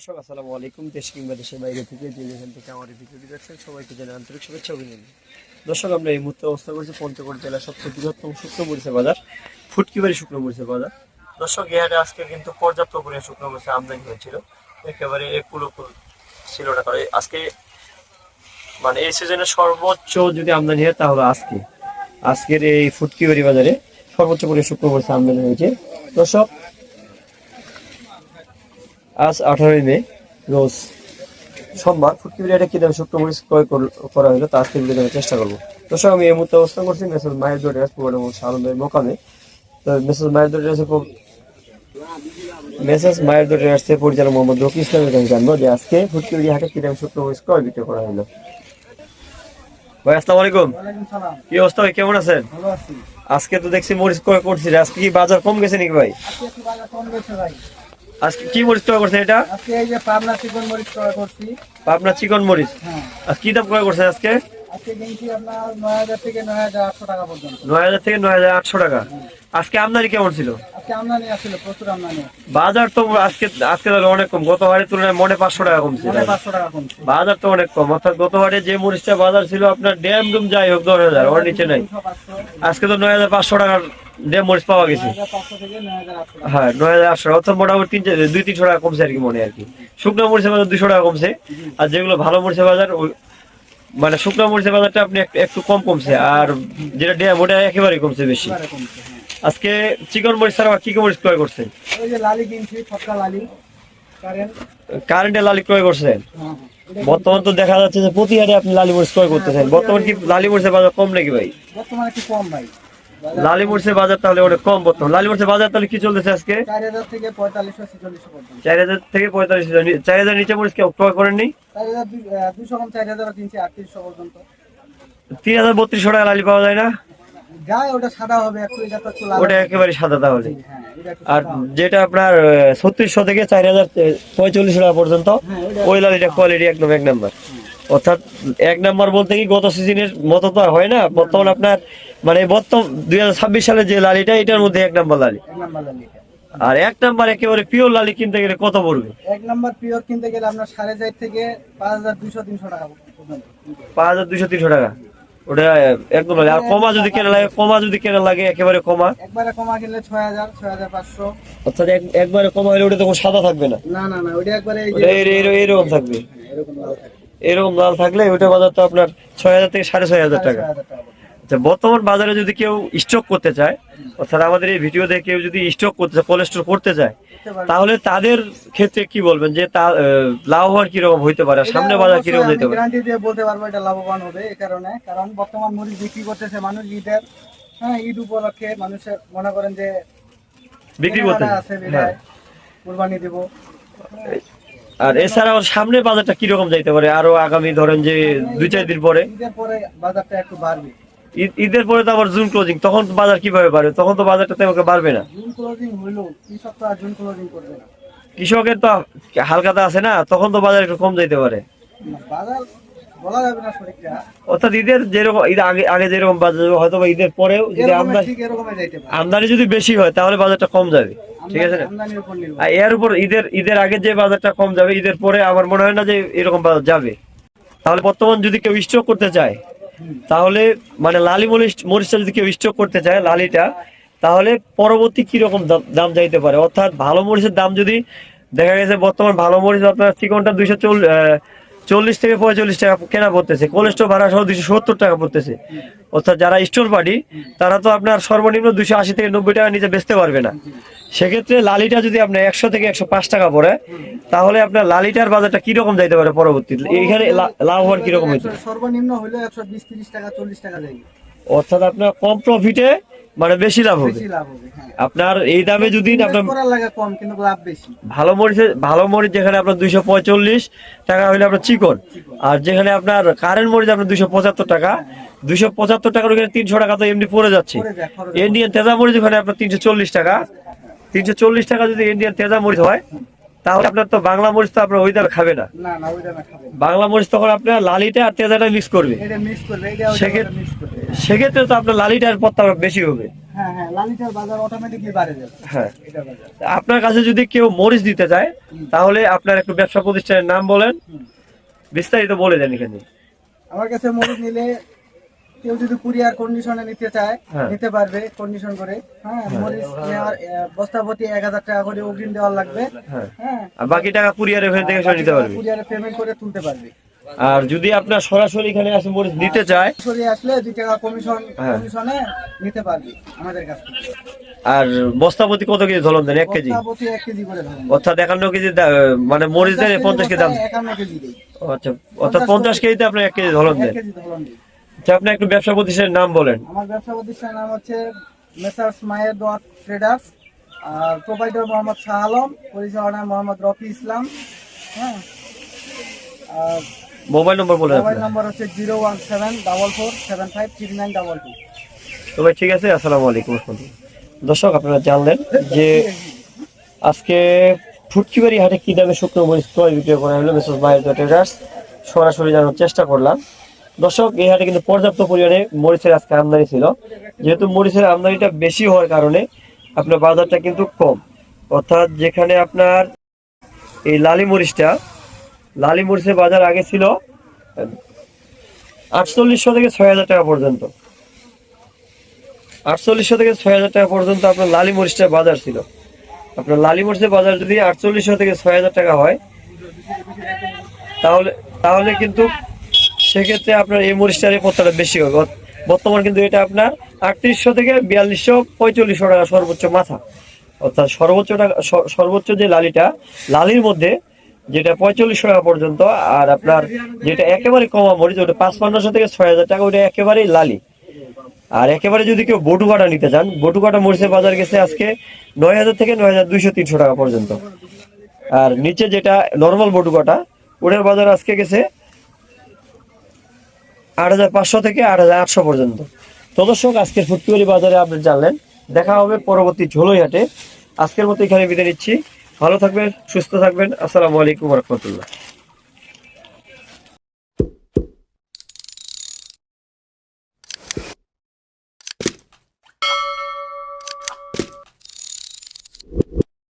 দর্শক আসসালামু আলাইকুম। দেশ কিংবা দেশের বাইরে থেকে যে যেখান থেকে আমার এই ভিডিওটি দেখছেন সবাইকে জানাই আন্তরিক শুভেচ্ছা অভিনন্দন। দর্শক আমরা এই মুহূর্তে অবস্থান করছি পঞ্চগড় জেলার সবচেয়ে বৃহত্তম শুকনো মরিচের বাজার ফুটকিবাড়ি শুকনো মরিচের বাজার। দর্শক এই হাটে আজকে কিন্তু পর্যাপ্ত পরিমাণে শুকনো মরিচের আমদানি হয়েছিল, একেবারে কুলোকুল ছিল না। কারণ আজকে মানে এই সিজনের সর্বোচ্চ যদি আমদানি হয় তাহলে আজকের এই ফুটকিবাড়ি বাজারে সর্বোচ্চ পরিমাণে শুকনো মরিচের আমদানি হয়েছে। দর্শক আজ 18 মে রোজ সোমবার ফুটকিবাড়ি কি দামে শুকনো মরিচ ক্রয় করা হলো তা আজকে ভিডিও দেখার চেষ্টা করবো। দর্শক আমি এই মুহূর্তে অবস্থান করছি মেসেজ মায়ের ড্রেস আনন্দের মোকামে। তো মেসেজ মায়ের ড্রেসের পরিচালক মোহাম্মদ রকি ইসলামের কাছে জানবো যে আজকে ফুটকিবাড়ি হাটে কি দামে শুকনো মরিচ ক্রয় বিক্রয় করা হলো। ভাই আসসালামু আলাইকুম। কি অবস্থা ভাই, কেমন আছেন? আজকে তো দেখছি মরিচ ক্রয় করছি, আজকে কি বাজার কম গেছে নাকি ভাই? আজকে কি মরিচ ক্রয় করছেন? এটা আজকে এই যে পাবনা চিকন মরিচ ক্রয় করছি। পাবনা চিকন মরিচ। হ্যাঁ। আর কি দাম ক্রয় করছেন আজকে? আজকে কিনছি আপনার 9000 থেকে 9800 টাকা পর্যন্ত। 9000 থেকে 9800 টাকা। আজকে আমদানি কেমন ছিল? আজকে আমদানি ছিল, প্রচুর আমদানি। বাজার তো আজকে তাহলে অনেক কম, গত হাটের তুলনায় মনে 500 টাকা কমছে। 500 টাকা কমছে। বাজার তো অনেক কম, অর্থাৎ গত হাটে যে মরিচটা বাজার ছিল আপনার ড্যাম ডুম যাই হোক 10000 ওর নিচে নাই। আজকে তো 9500 টাকার ড্যাম মরিচ পাওয়া গেছে। 9500 থেকে 9800। হ্যাঁ 9800, অর্থাৎ মোটামুটি 200-300 টাকা কমছে আর কি মনে আর কি। শুকনো মরিচের বাজার 200 টাকা কমছে, আর যেগুলো ভালো মরিচের বাজার মানে শুকনো মরিচের বাজারটা আপনি একটু কম কমছে, আর যেটা ড্যাম ওটা একেবারে কমছে বেশি। আজকে চিকন মরিচ ছাড়া কি কি মরিচ ক্রয় করছেন? ওই যে লালি কিনছি, ফটকা লালি, কারেন্টের লালি ক্রয় করছেন। বর্তমান তো দেখা যাচ্ছে যে প্রতি হাটে আপনি লালি মরিচ ক্রয় করতেছেন। বর্তমান কি লালি মরিচের বাজার কম নাকি ভাই? বর্তমানে একটু কম ভাই। লালি মরিচের বাজার তাহলে অনেক কম বর্তমান। লালি মরিচের বাজার তাহলে কি চলতেছে আজকে? 4000 থেকে 4500 পর্যন্ত। 4000 থেকে 4500। 4000 নিচে মরিচ কেউ ক্রয় করেননি? 4200 কম 4000 কিনছি 3800 পর্যন্ত। 3200 টাকা লালি পাওয়া যায় না? যায়, ওটা সাদা হবে একটু, এটা তো একটু লাল। ওটা একেবারে সাদা তাহলে। হ্যাঁ, এটা একটু আর সাদা হবে। যেটা আপনার 3600 থেকে 4045 টাকা পর্যন্ত ওই লালিটা কোয়ালিটি একদম এক নাম্বার। অর্থাৎ এক নাম্বার বলতে কি গত সিজনের মতো তো হয় না, বর্তমান আপনার মানে বর্তমান 2026 সালে যে লালিটা এটার মধ্যে এক নাম্বার লালি। এক নাম্বার লালি। আর এক নাম্বার একেবারে পিওর লালি কিনতে গেলে কত পড়বে? এক নাম্বার পিওর কিনতে গেলে আপনার 4.5 থেকে 5200-300 টাকা পর্যন্ত। 5200-300 টাকা ওটা একদম লালি। আর কমা যদি কেনা লাগে একেবারে কমা, একবারে কমা কিনলে 6000-6500। অর্থাৎ একবারে কমা হলে ওটা তখন সাদা থাকবে না। না না না, ওটা একবারে এরকম থাকবে। এরকম লাল থাকে। এরকম লাল থাকলে ওইটা বাজার তো আপনার 6000 থেকে 6500 টাকা। বর্তমান বাজারে যদি কেউ স্টক করতে চায়, অর্থাৎ আমাদের এই ভিডিও দেখে কেউ যদি স্টক করতে চায়, কোল্ড স্টোর করতে চায়, তাহলে তাদের ক্ষেত্রে কি বলবেন যে লাভবান কিরকম হইতে পারে, সামনে বাজার কিরকম যেতে পারে? গ্যারান্টি দিয়ে বলতে পারবো এটা লাভবান হবে। এই কারণ বর্তমান মরিচ বিক্রি করতেছে মানুষ ঈদের, হ্যাঁ ঈদ উপলক্ষে মানুষের মনে করেন যে বিক্রি করতে আছে, কুরবানি দেব। আর এছাড়াও সামনে বাজারটা কিরকম যাইতে পারে আরো আগামী ধরেন যে 2-4 দিন পরে? ঈদের পরে বাজারটা একটু বাড়বে। ঈদের পরে তো আবার জুন ক্লোজিং, তখন বাজার কিভাবে বাড়বে? তখন তো বাজারটা তেমন বাড়বে না। জুন ক্লোজিং হইলো, কৃষক তো আর জুন ক্লোজিং করবে না। কৃষকের তো হালকাতা আছে না, তখন তো বাজার একটু কম যাইতে পারে। বাজার বলা যাবে না সঠিকটা। অর্থাৎ ঈদের যেরকম ঈদ আগে যেরকম বাজার হয়তো বা ঈদের পরেও যদি আমদানি যদি বেশি হয় তাহলে বাজারটা কম যাবে, ঠিক আছে না? আর এর উপর ঈদের আগে যে বাজারটা কম যাবে, ঈদের পরে আমার মনে হয় না যে এরকম বাজার যাবে। তাহলে বর্তমান যদি কেউ স্টক করতে চায়, তাহলে মানে লালি মরিচটা যদি কেউ স্টক করতে চায় লালিটা, তাহলে পরবর্তী কিরকম দাম যাইতে পারে? অর্থাৎ ভালো মরিচের দাম যদি দেখা গেছে বর্তমান ভালো মরিচ আপনার চিকনটা 240 থেকে 45 টাকা কেনা পড়তেছে, কোলেস্ট্রল ভাড়া সহ 270 টাকা পড়তেছে। অর্থাৎ যারা স্টোর পার্টি তারা তো আপনার সর্বনিম্ন 280 থেকে 90 টাকা নিচে বেচতে পারবে না। সেক্ষেত্রে লালিটা যদি আপনার 100 থেকে 105 টাকা পড়ে, তাহলে আপনার লালিটার বাজারটা কিরকম যাইতে পারে পরবর্তীতে? এখানে লাভবান কিরকম হইতে? সর্বনিম্ন হইলে 120-30 টাকা 40 টাকা যাবে। অর্থাৎ আপনার কম প্রফিটে মানে বেশি লাভ হবে। আপনার এই দামে যদি আপনার কম কিন্তু লাভ বেশি। ভালো মরিচ যেখানে আপনার 245 টাকা হইলে আপনার চিকন, আর যেখানে আপনার কারেন্ট মরিচ আপনার 275 টাকা, 275 টাকার ওখানে 300 টাকা তো এমনি পড়ে যাচ্ছে। ইন্ডিয়ান তেজা মরিচ ওখানে আপনার 340 টাকা, 340 টাকা যদি ইন্ডিয়ান তেজা মরিচ হয়, তাহলে আপনার তো বাংলা মরিচ তো আপনার ওই দামে খাবে না। বাংলা মরিচ তখন আপনার লালিটা আর তেজাটা মিক্স করবে, সেক্ষেত্রে তো আপনার লালিটার পত্তা বেশি হবে। হ্যাঁ হ্যাঁ, লালিটার বাজার অটোমেটিকলি বাড়ে যাবে। হ্যাঁ, এটা বাজার। আপনার কাছে যদি কেউ মরিচ দিতে চায় তাহলে আপনার একটু ব্যবসা প্রতিষ্ঠানের নাম বলেন, বিস্তারিত বলে দেন এখানে। আমার কাছে মরিচ নিলে কেউ যদি কুরিয়ার কন্ডিশনে নিতে চায় হ্যাঁ। নিতে পারবে, কন্ডিশন করে। হ্যাঁ, মরিচ নেওয়ার বস্তা প্রতি 1000 টাকা করে অগ্রিম দেওয়ার লাগবে। হ্যাঁ, হ্যাঁ, আর বাকি টাকা কুরিয়ারে ওখান থেকে সব নিতে পারবে। কুরিয়ারে পেমেন্ট করে তুলতে পারবে। আর যদি আপনার সরাসরি এখানে আসে মরিচ নিতে চায়, সরিয়ে আসলে 2 টাকা হ্যাঁ। কমিশনে নিতে পারবে আমাদের কাছ থেকে। আর বস্তা প্রতি কত কেজি ধরন দেন? 1 কেজি, বস্তা প্রতি 1 কেজি করে ধরুন। অর্থাৎ 51 কেজি মানে মরিচ দেন 50 কেজি দাম। 51 কেজি দেই। ও আচ্ছা, অর্থাৎ 50 কেজিতে আপনি 1 কেজি ধরন 1 দেন। কেজি ধরুন দিই। আচ্ছা, আপনি একটু ব্যবসা প্রতিষ্ঠানের নাম বলেন। আমার ব্যবসা প্রতিষ্ঠানের নাম হচ্ছে মেসার্স মায়ের ডট ট্রেডার্স, আর প্রোভাইডার মোহাম্মদ শাহ আলম, পরিচালনা মোহাম্মদ রফি ইসলাম। হ্যাঁ, আর মোবাইল নম্বর বলেন মোবাইল আপনার। নাম্বার হচ্ছে 01744753922। তো ভাই ঠিক আছে, আসসালামু আলাইকুম। দর্শক, আপনারা জানলেন যে আজকে ফুটকিবাড়ি হাটে কি দামে শুকনো মরিচ ক্রয় বিক্রয় করা হলো মেসেজ মায়ের ট্রেডার্স, সরাসরি জানার চেষ্টা করলাম। দর্শক, এই হাটে কিন্তু পর্যাপ্ত পরিমাণে মরিচের আজকে আমদানি ছিল। যেহেতু মরিচের আমদানিটা বেশি হওয়ার কারণে আপনার বাজারটা কিন্তু কম। অর্থাৎ যেখানে আপনার এই লালি মরিচের বাজার আগে ছিল 4800 থেকে 6000 টাকা পর্যন্ত। 4800 থেকে 6000 টাকা পর্যন্ত আপনার লালি মরিচের বাজার ছিল। আপনার লালি মরিচের বাজার যদি 4800 থেকে 6000 টাকা হয়, তাহলে কিন্তু সেক্ষেত্রে আপনার এই মরিচটার কতটা বেশি হবে। বর্তমান কিন্তু এটা আপনার 3800 থেকে 4200 4500 টাকা সর্বোচ্চ মাথা। অর্থাৎ সর্বোচ্চ যে লালির মধ্যে যেটা 4500 টাকা পর্যন্ত, আর আপনার যেটা একেবারে কমা মরিচ ওটা 5500 থেকে 6000 টাকা, ওটা একেবারেই লালি। আর একেবারে যদি কেউ বটু কাটা নিতে চান, বটু কাটা মরিচের বাজার গেছে আজকে 9000 থেকে 9200-300 টাকা পর্যন্ত। আর নিচে যেটা নর্মাল বটু কাটা, ওটার বাজার আজকে গেছে 8500 থেকে 8800 পর্যন্ত। তো দর্শক, আজকের ফুটকিবাড়ি বাজারে আপনি জানলেন। দেখা হবে পরবর্তী ঝোলই হাটে। আজকের মতো এখানে বিদায় নিচ্ছি। ভালো থাকবেন, সুস্থ থাকবেন। আসসালামু আলাইকুম ওয়া রাহমাতুল্লাহ।